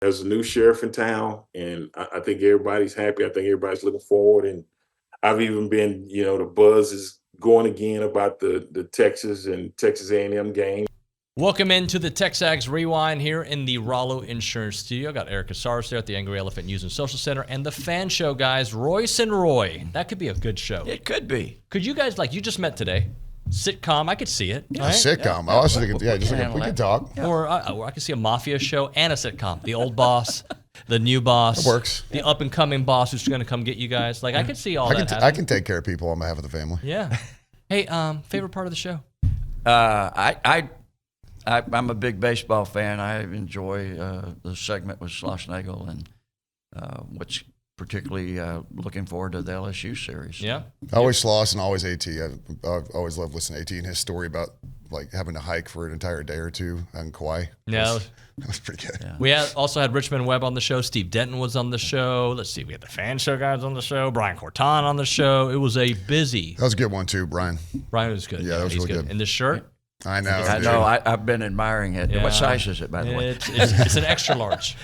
as a new sheriff in town, and I think everybody's happy. I think everybody's looking forward, and I've even been, the buzz is going again about the Texas and Texas A&M game. Welcome into the TexAgs Rewind here in the Rollo Insurance Studio. I got Eric Casares there at the Angry Elephant News and Social Center, and the fan show guys, Royce and Roy. That could be a good show. It could be. Could you guys, you just met today, sitcom, I could see it. Yeah, right? Sitcom. Yeah. I was thinking, we could talk. Yeah. Or I could see a mafia show and a sitcom. The old boss, the new boss. It works. The up-and-coming boss who's going to come get you guys. I could see all that happening. I can take care of people on behalf of the family. Yeah. Hey, favorite part of the show? I'm a big baseball fan. I enjoy the segment with Schlossnagle, and which particularly looking forward to the LSU series. Yeah. Always Schloss and always AT. I've always loved listening to AT and his story about having to hike for an entire day or two on Kauai. Yeah. That was pretty good. Yeah. We also had Richmond Webb on the show. Steve Denton was on the show. Let's see. We had the fan show guys on the show. Brian Corton on the show. It was a busy. That was a good one, too, Brian. Brian was good. Yeah, that was really good. And the shirt? I know. I know. I've been admiring it. Yeah. What size is it, by the way? It's an extra large.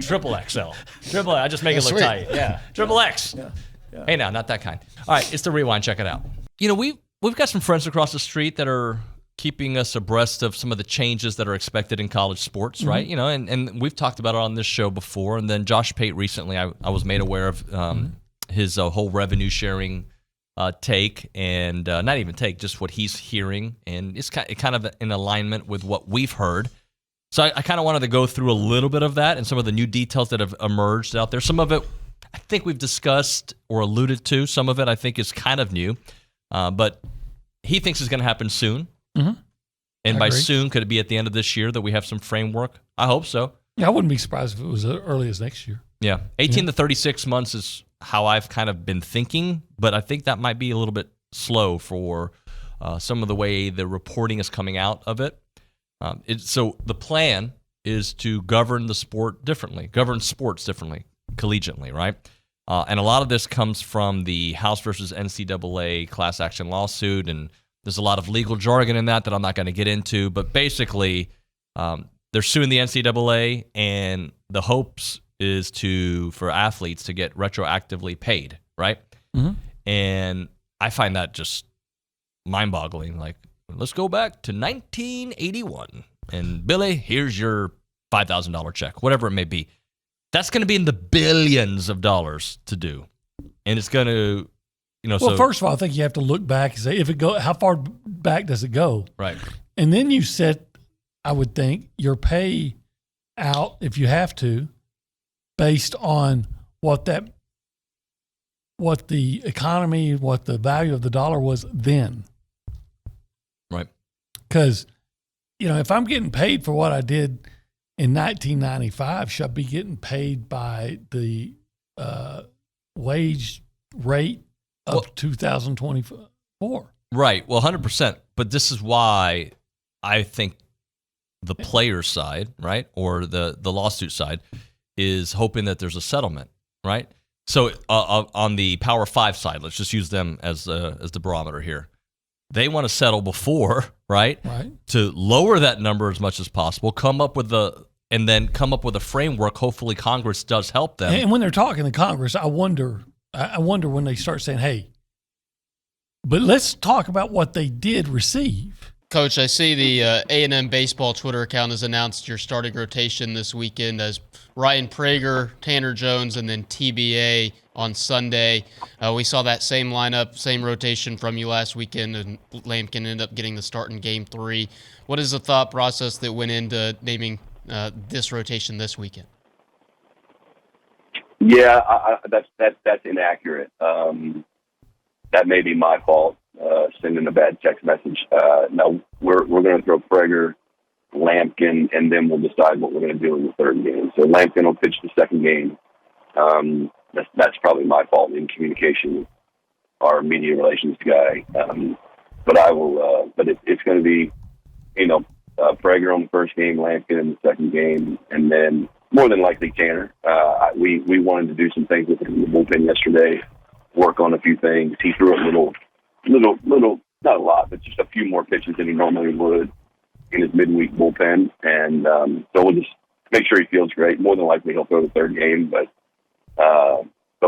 Triple XL. Triple. I just make it look tight. Yeah. Triple X. Yeah. Hey, now, not that kind. All right, it's the Rewind. Check it out. We've got some friends across the street that are keeping us abreast of some of the changes that are expected in college sports, mm-hmm. right? And we've talked about it on this show before. And then Josh Pate recently, I was made aware of his whole revenue sharing take, and not even take, just what he's hearing, and it's kind of in alignment with what we've heard. So I kind of wanted to go through a little bit of that and some of the new details that have emerged out there. Some of it I think we've discussed or alluded to. Some of it I think is kind of new, but he thinks it's going to happen soon. Mm-hmm. And by soon, could it be at the end of this year that we have some framework? I hope so. Yeah, I wouldn't be surprised if it was as early as next year. Yeah, 18 to 36 months is how I've kind of been thinking, but I think that might be a little bit slow for some of the way the reporting is coming out of it. So the plan is to govern sports differently, collegiately, right? And a lot of this comes from the House versus NCAA class action lawsuit, and there's a lot of legal jargon in that I'm not going to get into, but basically they're suing the NCAA, and the hopes is for athletes to get retroactively paid, right? Mm-hmm. And I find that just mind-boggling. Let's go back to 1981, and Billy, here's your $5,000 check, whatever it may be. That's going to be in the billions of dollars to do, and it's going to, Well, first of all, I think you have to look back and say, how far back does it go? Right. And then you set, I would think, your pay out, if you have to, based on what the economy, what the value of the dollar was then. Right. Because, if I'm getting paid for what I did in 1995, should I be getting paid by the wage rate of 2024? Right. Well, 100%. But this is why I think the player's side, right, or the lawsuit side, is hoping that there's a settlement, right? So on the Power 5 side, let's just use them as the barometer here. They want to settle before, right? Right. To lower that number as much as possible, come up with a framework. Hopefully Congress does help them. And when they're talking to Congress, I wonder when they start saying, hey, but let's talk about what they did receive. Coach, I see the A&M baseball Twitter account has announced your starting rotation this weekend as Ryan Prager, Tanner Jones, and then TBA on Sunday. We saw that same lineup, same rotation from you last weekend, and Lampkin ended up getting the start in Game 3. What is the thought process that went into naming this rotation this weekend? Yeah, that's inaccurate. That may be my fault, sending a bad text message. No, we're going to throw Prager, Lampkin, and then we'll decide what we're going to do in the third game. So Lampkin will pitch the second game. That's probably my fault in communication with our media relations guy. But I will. But it's going to be, Prager on the first game, Lampkin in the second game, and then more than likely Tanner. We wanted to do some things with him in the bullpen yesterday, work on a few things. He threw a little, not a lot, but just a few more pitches than he normally would in his midweek bullpen. And so we'll just make sure he feels great. More than likely he'll throw the third game, but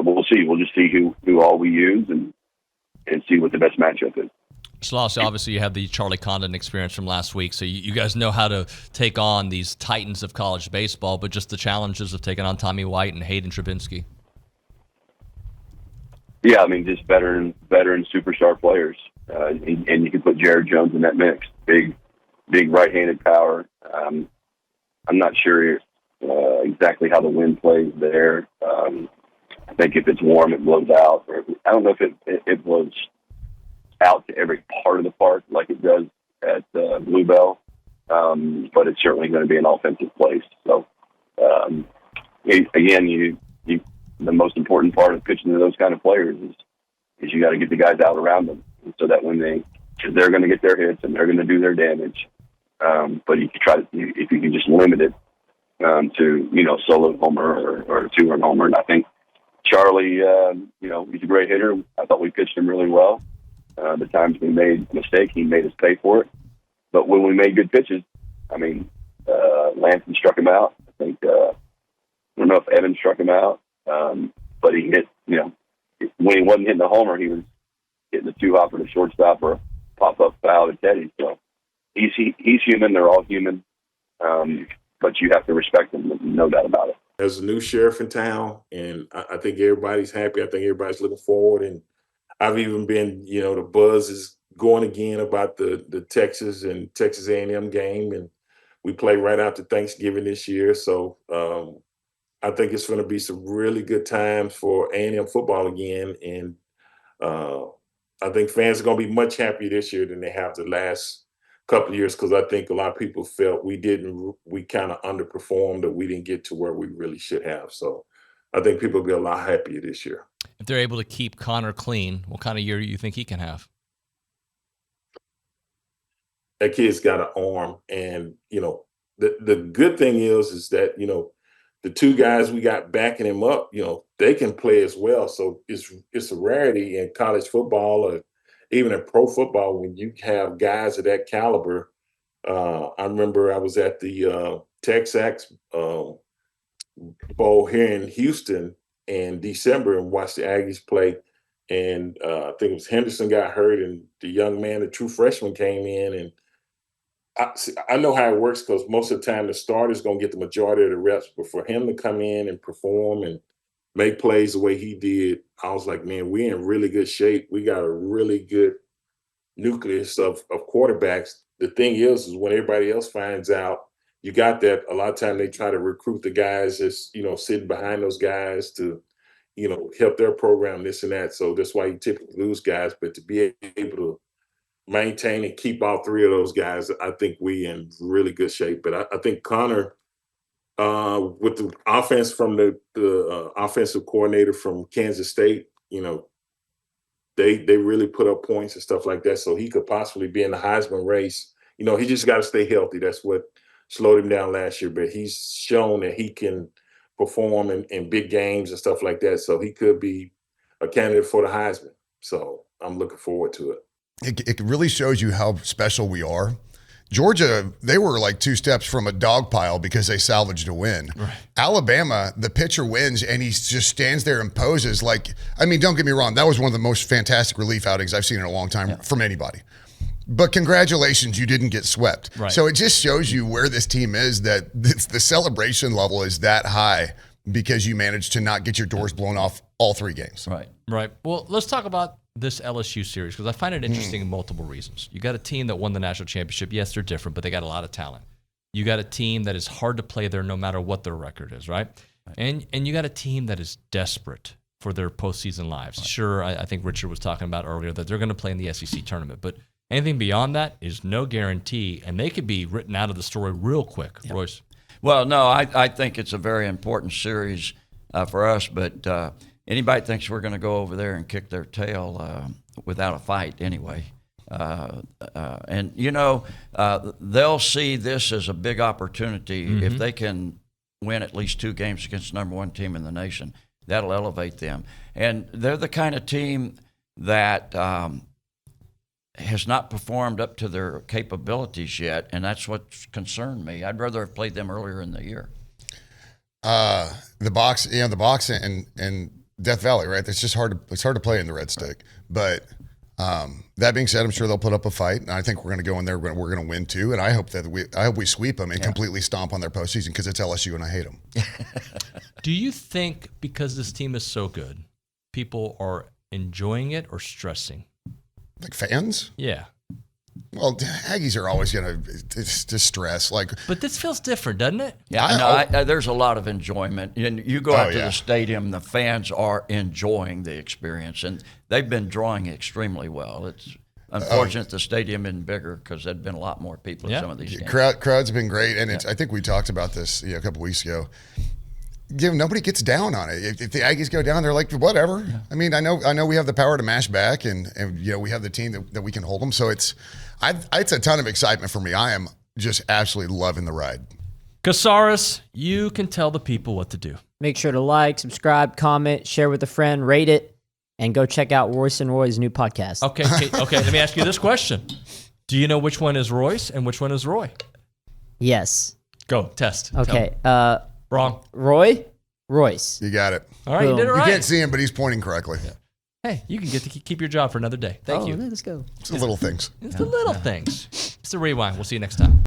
we'll see. We'll just see who all we use and see what the best matchup is. Schloss, obviously you have the Charlie Condon experience from last week, so you guys know how to take on these titans of college baseball, but just the challenges of taking on Tommy White and Hayden Trubinsky. Yeah, I mean, just veteran superstar players. And you can put Jared Jones in that mix. Big right-handed power. I'm not sure exactly how the wind plays there. I think if it's warm, it blows out. Or I don't know if it blows out to every part of the park like it does at Bluebell, but it's certainly going to be an offensive place. So, again, the most important part of pitching to those kind of players is you got to get the guys out around them, so that when they're going to get their hits and they're going to do their damage. But you can if you can just limit it to solo homer or a 2-run homer. And I think Charlie, he's a great hitter. I thought we pitched him really well. The times we made a mistake, he made us pay for it. But when we made good pitches, I mean, Lansing struck him out. I think I don't know if Evans struck him out, but he hit. When he wasn't hitting the homer, he was hitting the 2-hopper to shortstop or a pop-up foul to Teddy. So he's human. They're all human, but you have to respect them. No doubt about it. There's a new sheriff in town, and I think everybody's happy. I think everybody's looking forward, and I've even been, the buzz is going again about the Texas and Texas A&M game, and we play right after Thanksgiving this year. So I think it's going to be some really good times for A&M football again, and I think fans are going to be much happier this year than they have the last couple of years, because I think a lot of people felt we kind of underperformed, or we didn't get to where we really should have. So I think people will be a lot happier this year. If they're able to keep Connor clean, what kind of year do you think he can have? That kid's got an arm, and the good thing is that the two guys we got backing him up, they can play as well. So it's a rarity in college football or even in pro football when you have guys of that caliber. I remember I was at the TexAgs Bowl here in Houston in December and watched the Aggies play. And I think it was Henderson got hurt, and the young man, the true freshman, came in. And I know how it works, because most of the time the starter's going to get the majority of the reps. But for him to come in and perform and make plays the way he did, I was like, man, we're in really good shape. We got a really good nucleus of quarterbacks. The thing is when everybody else finds out you got that, a lot of time they try to recruit the guys that's, sitting behind those guys to, help their program, this and that. So that's why you typically lose guys. But to be able to maintain and keep all three of those guys, I think we in really good shape. But I think Connor, with the offense from the offensive coordinator from Kansas State, they really put up points and stuff like that. So he could possibly be in the Heisman race. He just got to stay healthy. That's what slowed him down last year. But he's shown that he can perform in big games and stuff like that. So he could be a candidate for the Heisman. So I'm looking forward to it. It really shows you how special we are. Georgia, they were like 2 steps from a dog pile because they salvaged a win. Right. Alabama, the pitcher wins and he just stands there and poses like, don't get me wrong, that was one of the most fantastic relief outings I've seen in a long time from anybody. But congratulations, you didn't get swept. Right. So it just shows you where this team is, that the celebration level is that high because you managed to not get your doors blown off all 3 games. Right. Well, let's talk about this LSU series, because I find it interesting in multiple reasons. You got a team that won the national championship. Yes, they're different, but they got a lot of talent. You got a team that is hard to play there no matter what their record is, right? And you got a team that is desperate for their postseason lives. Right. Sure, I think Richard was talking about earlier that they're going to play in the SEC tournament, but anything beyond that is no guarantee, and they could be written out of the story real quick. Yep. Royce? Well, no, I think it's a very important series for us, but anybody thinks we're going to go over there and kick their tail without a fight anyway. And, they'll see this as a big opportunity. If they can win at least 2 games against the number 1 team in the nation, that'll elevate them. And they're the kind of team that has not performed up to their capabilities yet, and that's what's concerned me. I'd rather have played them earlier in the year. The box and Death Valley, right? It's just hard to play in the red stick. But that being said, I'm sure they'll put up a fight, and I think we're going to go in there. We're going to win too, and I hope we sweep them and completely stomp on their postseason because it's LSU and I hate them. Do you think because this team is so good, people are enjoying it or stressing? Like fans? Yeah. Well, Aggies are always going to stress. But this feels different, doesn't it? Yeah, there's a lot of enjoyment. And you go out to the stadium, the fans are enjoying the experience, and they've been drawing extremely well. It's unfortunate the stadium isn't bigger because there'd been a lot more people at some of these games. Crowd's been great, and I think we talked about this a couple weeks ago. Nobody gets down on it. If the Aggies go down, they're like, whatever. Yeah. I mean, I know we have the power to mash back, and we have the team that we can hold them. So it's a ton of excitement for me. I am just absolutely loving the ride. Casares, you can tell the people what to do. Make sure to like, subscribe, comment, share with a friend, rate it, and go check out Royce and Roy's new podcast. Okay. Let me ask you this question: do you know which one is Royce and which one is Roy? Yes. Go test. Okay. Wrong. Royce. You got it. All right, you did it right. You can't see him, but he's pointing correctly. Yeah. Hey, you can get to keep your job for another day. Thank you. Let's go. It's the little things. It's the little things. It's the rewind. We'll see you next time.